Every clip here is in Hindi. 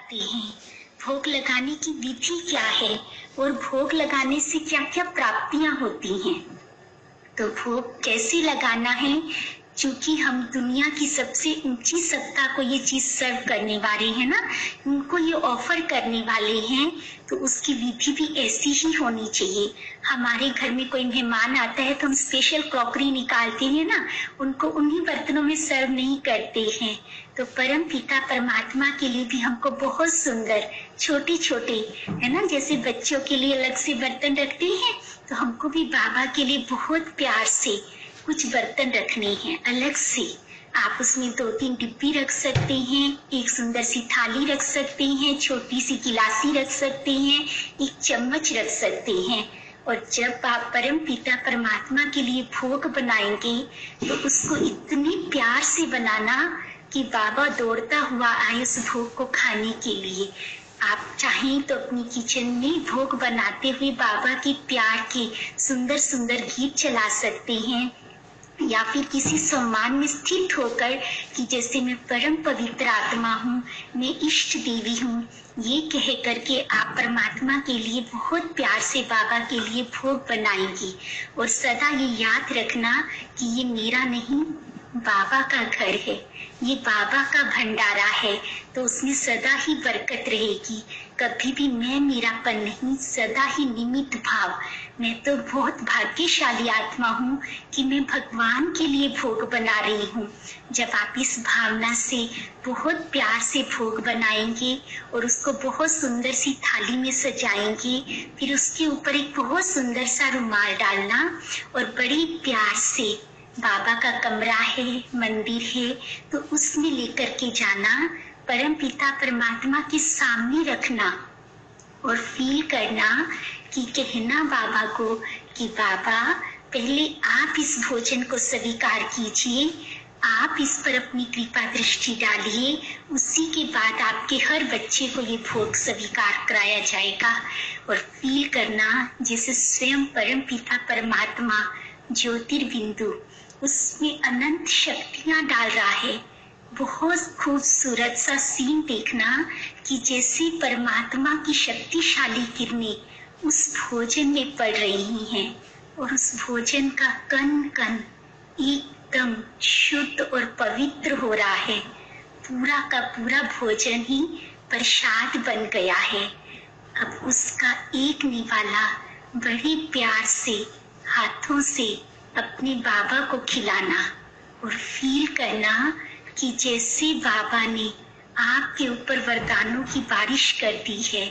लगाते हैं, भोग लगाने की विधि क्या है और भोग लगाने से क्या क्या प्राप्तियां होती हैं। तो भोग कैसे लगाना है, क्योंकि हम दुनिया की सबसे ऊंची सत्ता को ये चीज सर्व करने वाले हैं ना, उनको ये ऑफर करने वाले हैं, तो उसकी विधि भी ऐसी ही होनी चाहिए। हमारे घर में कोई मेहमान आता है तो हम स्पेशल क्रॉकरी निकालते हैं ना, उनको उन्हीं बर्तनों में सर्व नहीं करते हैं। तो परम पिता परमात्मा के लिए भी हमको बहुत सुंदर छोटे छोटे, है ना, जैसे बच्चों के लिए अलग से बर्तन रखते हैं, तो हमको भी बाबा के लिए बहुत प्यार से कुछ बर्तन रखने हैं अलग से। आप उसमें 2-3 डिब्बी रख सकते हैं, एक सुंदर सी थाली रख सकते हैं, छोटी सी गिलासी रख सकते हैं, एक चम्मच रख सकते हैं। और जब आप परम पिता परमात्मा के लिए भोग बनाएंगे तो उसको इतने प्यार से बनाना कि बाबा दौड़ता हुआ आए उस भोग को खाने के लिए। आप चाहें तो अपनी किचन में भोग बनाते हुए बाबा के प्यार के सुंदर सुंदर गीत चला सकते हैं, या फिर किसी सम्मान में स्थित होकर कि जैसे मैं परम पवित्र आत्मा हूँ, मैं इष्ट देवी हूँ, ये कह करके आप परमात्मा के लिए बहुत प्यार से बाबा के लिए भोग बनाएंगी। और सदा ये याद रखना कि ये मेरा नहीं, बाबा का घर है, ये बाबा का भंडारा है, तो उसमें सदा ही बरकत रहेगी। कभी भी मैं मेरापन नहीं, सदा ही निमित्त भाव। मैं तो बहुत भाग्यशाली आत्मा हूँ कि मैं भगवान के लिए भोग बना रही हूँ। जब आप इस भावना से बहुत प्यार से भोग बनाएंगे और उसको बहुत सुंदर सी थाली में सजाएंगे, फिर उसके ऊपर एक बहुत सुंदर सा रुमाल डालना और बड़ी प्यार से बाबा का कमरा है, मंदिर है, तो उसमें लेकर के जाना, परम पिता परमात्मा के सामने रखना और फील करना कि कहना बाबा को कि बाबा पहले आप इस भोजन को स्वीकार कीजिए, आप इस पर अपनी कृपा दृष्टि डालिए, उसी के बाद आपके हर बच्चे को ये भोग स्वीकार कराया जाएगा। और फील करना जैसे स्वयं परम पिता परमात्मा ज्योतिर्बिंदु उसमें अनंत शक्तियां डाल रहा है। बहुत खूबसूरत सा सीन देखना कि जैसे परमात्मा की शक्तिशाली किरणें उस भोजन में पड़ रही हैं और उस भोजन का कण कण एकदम शुद्ध और पवित्र हो रहा है। पूरा का पूरा भोजन ही प्रसाद बन गया है। अब उसका एक निवाला बड़े प्यार से हाथों से अपने बाबा को खिलाना और फील करना कि जैसे बाबा ने आपके ऊपर वरदानों की बारिश कर दी है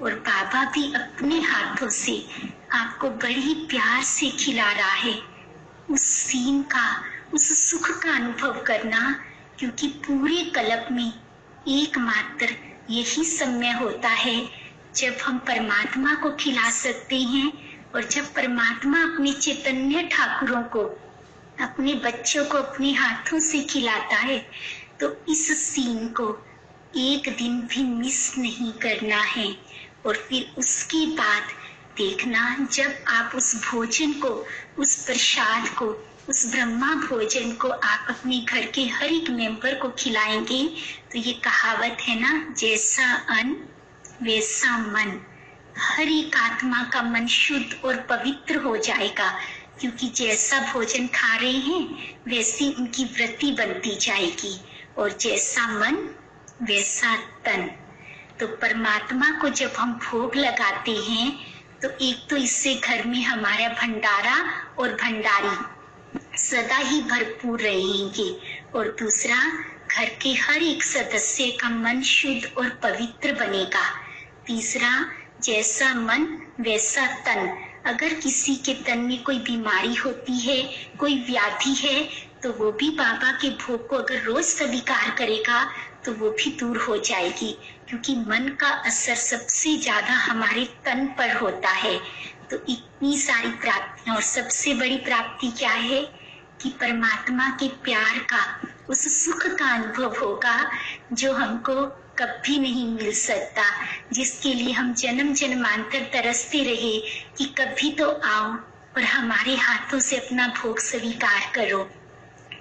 और बाबा भी अपने हाथों से आपको बड़ी प्यार से खिला रहा है। उस सीन का, उस सुख का अनुभव करना, क्योंकि पूरे कल्प में एकमात्र यही समय होता है जब हम परमात्मा को खिला सकते हैं। और जब परमात्मा अपने चैतन्य ठाकुरों को, अपने बच्चों को अपने हाथों से खिलाता है, तो इस सीन को एक दिन भी मिस नहीं करना है। और फिर उसके बाद देखना जब आप उस भोजन को, उस प्रसाद को, उस ब्रह्मा भोजन को आप अपने घर के हर एक मेंबर को खिलाएंगे, तो ये कहावत है ना, जैसा अन्न वैसा मन। हर एक आत्मा का मन शुद्ध और पवित्र हो जाएगा, क्योंकि जैसा भोजन खा रहे हैं वैसी उनकी वृत्ति बनती जाएगी। और जैसा मन वैसा तन। तो परमात्मा को जब हम भोग लगाते हैं तो एक तो इससे घर में हमारा भंडारा और भंडारी सदा ही भरपूर रहेंगे, और दूसरा घर के हर एक सदस्य का मन शुद्ध और पवित्र बनेगा। तीसरा, जैसा मन वैसा तन। अगर किसी के तन में कोई बीमारी होती है, कोई व्याधि है, तो वो भी बाबा के भोग को अगर रोज स्वीकार करेगा तो वो भी दूर हो जाएगी, क्योंकि मन का असर सबसे ज्यादा हमारे तन पर होता है। तो इतनी सारी प्राप्तियां, और सबसे बड़ी प्राप्ति क्या है कि परमात्मा के प्यार का, उस सुख का अनुभव होगा जो हमको कभी नहीं मिल सकता, जिसके लिए हम जन्म जन्मांतर तरसते रहे कि कभी तो आओ और हमारे हाथों से अपना भोग स्वीकार करो।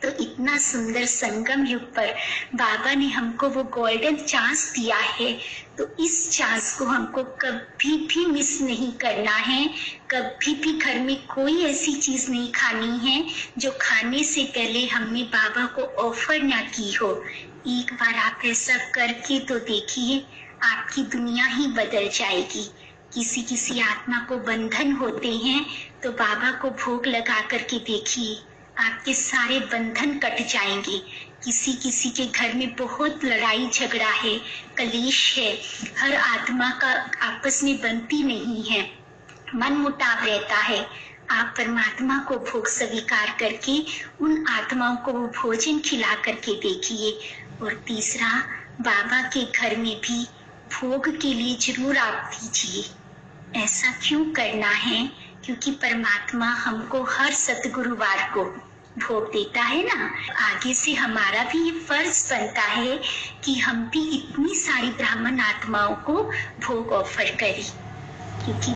तो इतना सुंदर संगम युग पर बाबा ने हमको वो गोल्डन चांस दिया है, तो इस चांस को हमको कभी भी मिस नहीं करना है। कभी भी घर में कोई ऐसी चीज नहीं खानी है जो खाने से पहले हमने बाबा को ऑफर ना की हो। एक बार आप ऐसा करके तो देखिए, आपकी दुनिया ही बदल जाएगी। किसी किसी आत्मा को बंधन होते हैं, तो बाबा को भोग लगा करके देखिए, आपके सारे बंधन कट जाएंगे। किसी किसी के घर में बहुत लड़ाई झगड़ा है, कलेश है, हर आत्मा का आपस में बनती नहीं है, मन मुटाव रहता है। आप परमात्मा को भोग स्वीकार करके उन आत्माओं को वो भोजन खिला करके देखिए। और तीसरा, बाबा के घर में भी भोग के लिए जरूर आप दीजिए। ऐसा क्यों करना है? क्योंकि परमात्मा हमको हर सतगुरुवार को भोग देता है ना। आगे से हमारा भी ये फर्ज बनता है कि हम भी इतनी सारी ब्राह्मण आत्माओं को भोग ऑफर करें, क्योंकि